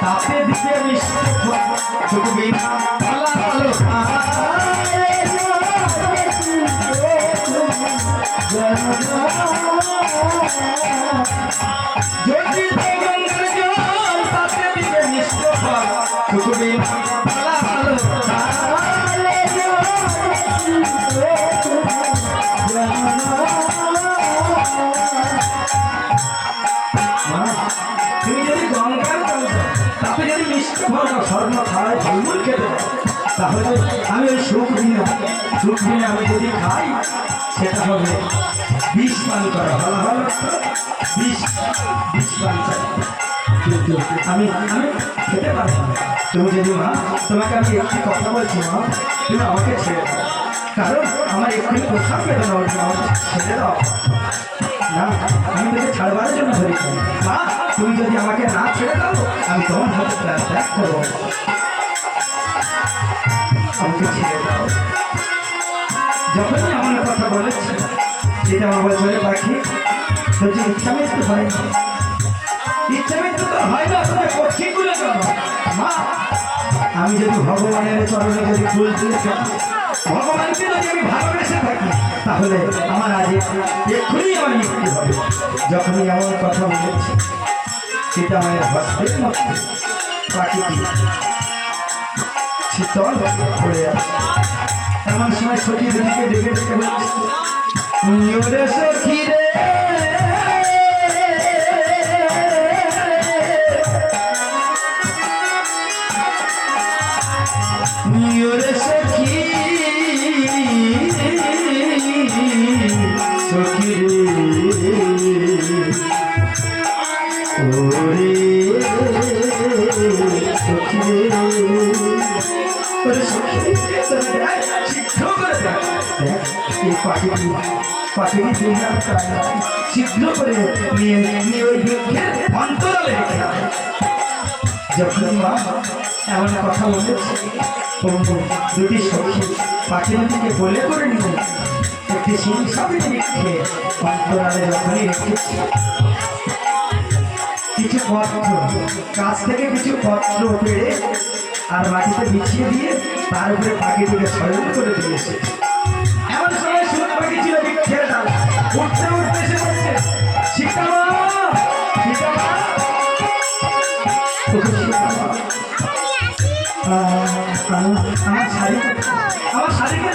তাতে দিতে ছুটবি না যদি গঙ্গার জল তাতে দিতে মিষ্ট ফল ছুটবি না তুমি যদি গঙ্গার জল তাতে যদি মিষ্ট ফল স্বর্ণ খাওয়ায় ফলমূল খেতে তাহলে আমি ওই সুখ দিনে আমি যদি খাই সেটা হবে বিষ পান করা ভালো ভালো বিষ পান কিন্তু আমি খেতে পারবো না। তুমি যদি মা তোমাকে আমি একটি কথা বলছি মা তুমি আমাকে ছেড়ে দাও কারণ আমার এক্ষুনি কোথাও বেদনা হচ্ছে আমাকে ছেড়ে দাও না আমি তোকে ছাড়বার জন্য ধরেছি মা তুমি যদি আমাকে না ছেড়ে দাও আমি তোমার হাতে ত্যাগ করবো আমাকে ছেড়ে দাও। যখনই আমার কথা বলেছি যেটা আমার বলে পাখি বলছি ইচ্ছা মৃত্যু হয় না ইচ্ছা মৃত্যু তো হয় না তুমি পক্ষীগুলো কেন মা আমি যদি ভগবানের চরণে যদি ফুল তুলে ভগবানকে যদি আমি ভালোবেসে থাকি তাহলে আমার আজ এক্ষুনি আমার মৃত্যু হবে। যখনই এমন কথা বলেছি সেটা আমার হস্তের মধ্যে পাখিটি শীতল পড়ে আছে এমন সময় সখী দিদিকে ডেকে ডেকে বলছে সখী রে সখী সখী রে সিদ্ধ করে নিয়ে ওই বৃক্ষের অন্তরালে রেখে যখন মা এমন কথা বলেছে দুটি সখী পাখি দুটিকে বলে করে নিয়ে একটি সিংসাবি বৃক্ষে অন্তরালে যখনই রেখেছে কিছু পত্র গাছ থেকে কিছু পত্র পেড়ে আর মাটিতে বিছিয়ে দিয়ে তার উপরে পাখিটিকে শয়ন করে দিয়েছে। এমন সময় সুখ পাখি ছিল বৃক্ষের ডাল উঠতে উঠতে এসে বলছে সীতামা সীতামা আমার শাড়ি